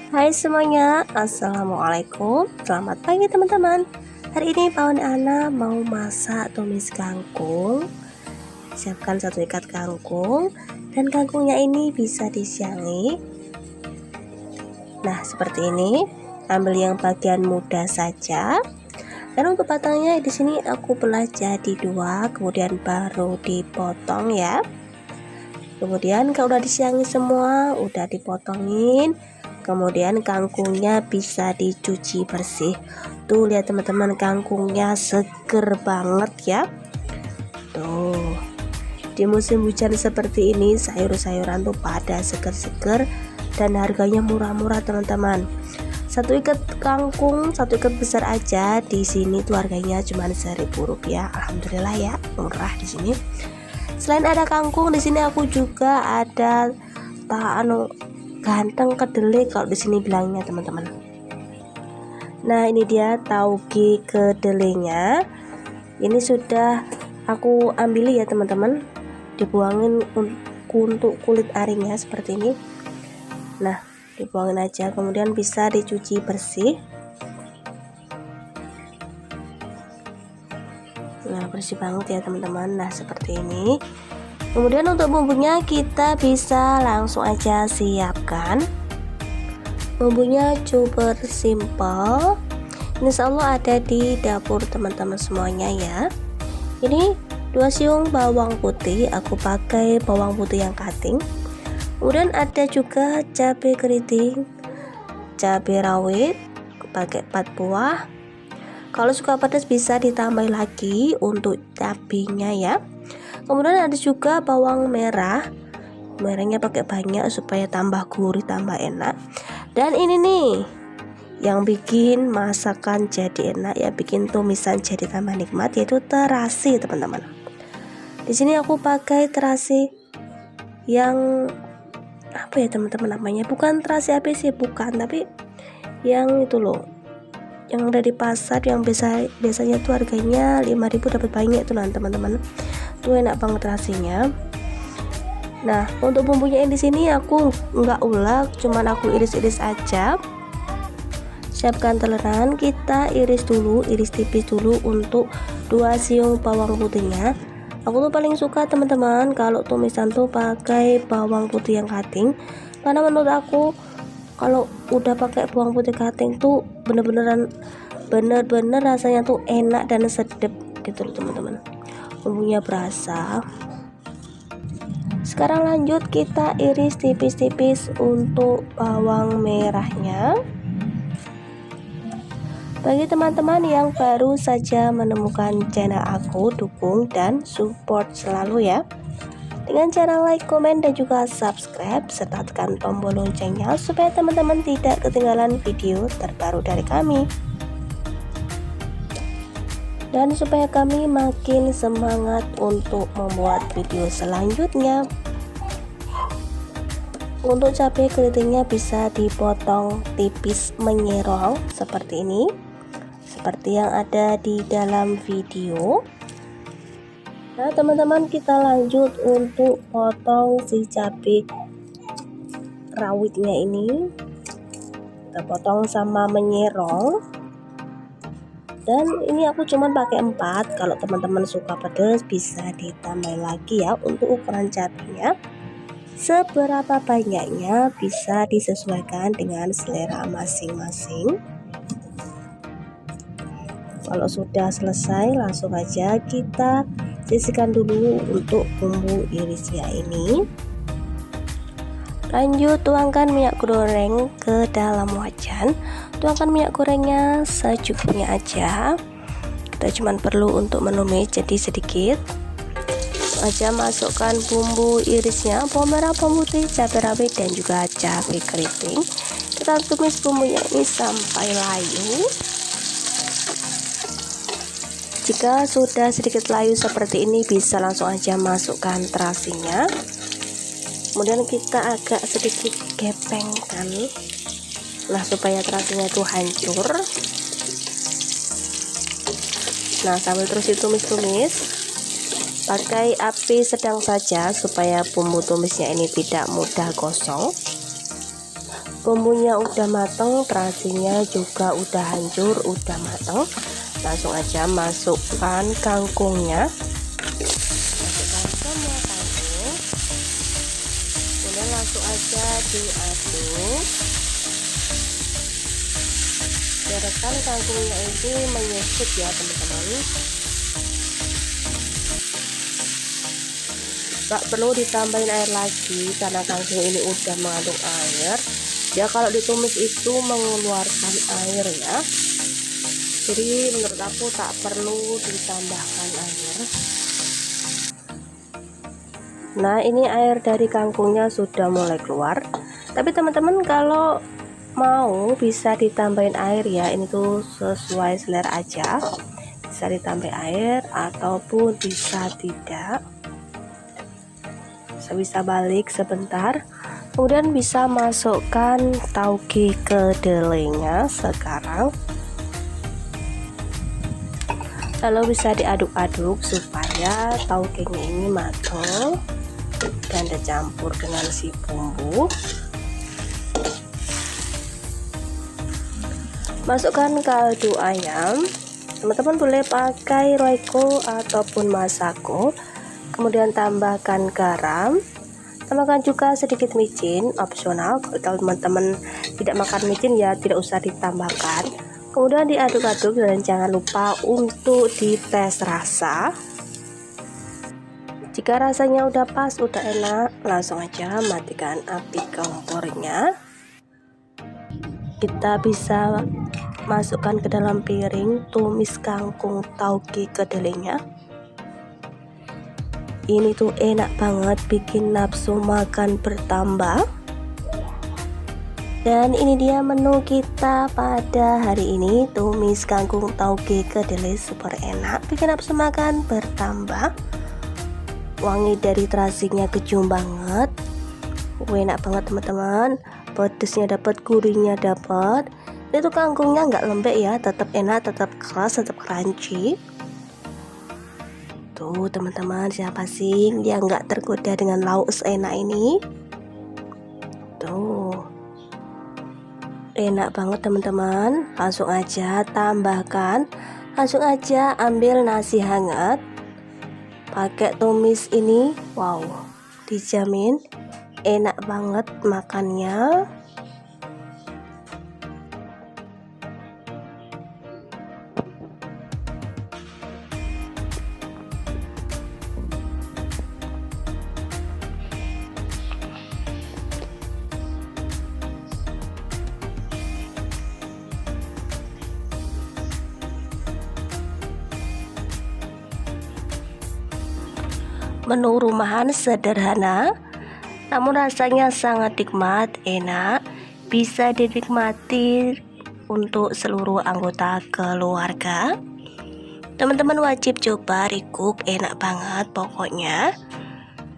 Hai semuanya, assalamualaikum. Selamat pagi teman-teman. Hari ini Pawan Ana mau masak tumis kangkung. Siapkan 1 ikat kangkung, dan kangkungnya ini bisa disiangi. Nah, seperti ini. Ambil yang bagian muda saja. Dan untuk batangnya di sini aku belah jadi 2, kemudian baru dipotong ya. Kemudian kalau udah disiangi semua, udah dipotongin, kemudian kangkungnya bisa dicuci bersih. Tuh lihat teman-teman, kangkungnya seger banget ya. Tuh, di musim hujan seperti ini sayur-sayuran tuh pada seger-seger dan harganya murah-murah teman-teman. 1 ikat kangkung, 1 ikat besar aja di sini tuh harganya cuma Rp1.000. Alhamdulillah ya, murah di sini. Selain ada kangkung, di sini aku juga ada ganteng kedelai kalau di sini bilangnya teman-teman. Nah, ini dia tauge kedelainya. Ini sudah aku ambil ya teman-teman, dibuangin untuk kulit aringnya seperti ini. Nah, dibuangin aja, kemudian bisa dicuci bersih. Nah, bersih banget ya teman-teman. Nah, seperti ini. Kemudian untuk bumbunya kita bisa langsung aja siapkan. Bumbunya super simple. Insya Allah ada di dapur teman-teman semuanya ya. Ini 2 siung bawang putih, aku pakai bawang putih yang cutting. Kemudian ada juga cabai keriting, cabai rawit, pakai 4 buah. Kalau suka pedas bisa ditambah lagi untuk cabenya ya. Kemudian ada juga bawang merah, merahnya pakai banyak supaya tambah gurih, tambah enak. Dan ini nih yang bikin masakan jadi enak ya, bikin tumisan jadi tambah nikmat, yaitu terasi teman-teman. Di sini aku pakai terasi yang apa ya teman-teman namanya, bukan terasi ABC bukan, tapi yang itu loh, yang ada di pasar yang biasanya tuh harganya 5.000 dapat banyak tuh teman-teman. Tuh enak banget terasinya. Nah, untuk bumbunya yang di sini aku nggak ulek, cuman aku iris-iris aja. Siapkan telenan, kita iris dulu, iris tipis dulu untuk 2 siung bawang putihnya. Aku tuh paling suka teman-teman kalau tumisan tuh pakai bawang putih yang cutting, karena menurut aku kalau udah pakai bawang putih cutting tuh bener-bener rasanya tuh enak dan sedap gitu loh teman-teman. Bumbunya berasa. Sekarang lanjut kita iris tipis-tipis untuk bawang merahnya. Bagi teman-teman yang baru saja menemukan channel aku, dukung dan support selalu ya, dengan cara like, komen, dan juga subscribe, serta tekan tombol loncengnya supaya teman-teman tidak ketinggalan video terbaru dari kami, dan supaya kami makin semangat untuk membuat video selanjutnya. Untuk cabai keritingnya bisa dipotong tipis menyerong seperti ini, seperti yang ada di dalam video. Nah teman-teman, kita lanjut untuk potong si cabai rawitnya ini. Kita potong sama menyerong. Dan ini aku cuman pakai 4. Kalau teman-teman suka pedas bisa ditambah lagi ya untuk ukuran cabainya. Seberapa banyaknya bisa disesuaikan dengan selera masing-masing. Kalau sudah selesai, langsung aja kita sisihkan dulu untuk bumbu irisnya ini. Lanjut tuangkan minyak goreng ke dalam wajan. Tuangkan minyak gorengnya secukupnya aja. Kita cuma perlu untuk menumis, jadi sedikit aja. Masukkan bumbu irisnya, bawang merah, bawang putih, cabai rawit, dan juga cabai keriting. Kita tumis bumbunya ini sampai layu. Jika sudah sedikit layu seperti ini, bisa langsung aja masukkan terasinya. Kemudian kita agak sedikit gepengkan, nah supaya terasinya itu hancur. Nah, sambil terus ditumis-tumis, pakai api sedang saja supaya bumbu tumisnya ini tidak mudah gosong. bumbunya udah mateng, terasinya juga udah hancur, udah mateng. Langsung aja masukkan kangkungnya. Masukkan semua kangkung, kemudian langsung aja diaduk. Biarkan kangkungnya ini menyusut ya teman-teman. Gak perlu ditambahin air lagi karena kangkung ini udah mengandung air. Ya kalau ditumis itu mengeluarkan air ya. Jadi menurut aku tak perlu ditambahkan air. Nah ini air dari kangkungnya sudah mulai keluar. Tapi teman-teman kalau mau bisa ditambahin air ya. Ini tuh sesuai selera aja. Bisa ditambah air ataupun bisa tidak. Bisa balik sebentar, kemudian bisa masukkan tauge kedelainya sekarang, lalu bisa diaduk-aduk supaya taugenya ini matang dan tercampur dengan si bumbu. Masukkan kaldu ayam, teman-teman boleh pakai Royco ataupun Masako. Kemudian tambahkan garam, tambahkan juga sedikit micin, opsional. Kalau teman-teman tidak makan micin ya tidak usah ditambahkan. Kemudian diaduk-aduk dan jangan lupa untuk dites rasa. Jika rasanya udah pas, udah enak, langsung aja matikan api kompornya. Kita bisa masukkan ke dalam piring tumis kangkung tauge kedelainya. Ini tuh enak banget, bikin nafsu makan bertambah. Dan ini dia menu kita pada hari ini, tumis kangkung tauge kedelai, super enak, bikin nafsu makan bertambah. Wangi dari terasinya kecium banget. Enak banget teman-teman, pedesnya dapat, gurihnya dapat. Ini tuh kangkungnya nggak lembek ya, tetap enak, tetap keras, tetap crunchy. Tuh teman-teman, siapa sih yang nggak tergoda dengan lauk seenak ini? Tuh enak banget teman-teman. Langsung aja tambahkan, langsung aja ambil nasi hangat, pakai tumis ini. Wow, dijamin enak banget makannya. Menu rumahan sederhana, namun rasanya sangat nikmat, enak, bisa dinikmati untuk seluruh anggota keluarga. Teman-teman wajib coba recook, enak banget pokoknya.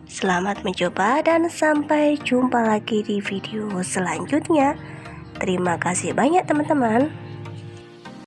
Selamat mencoba dan sampai jumpa lagi di video selanjutnya. Terima kasih banyak teman-teman.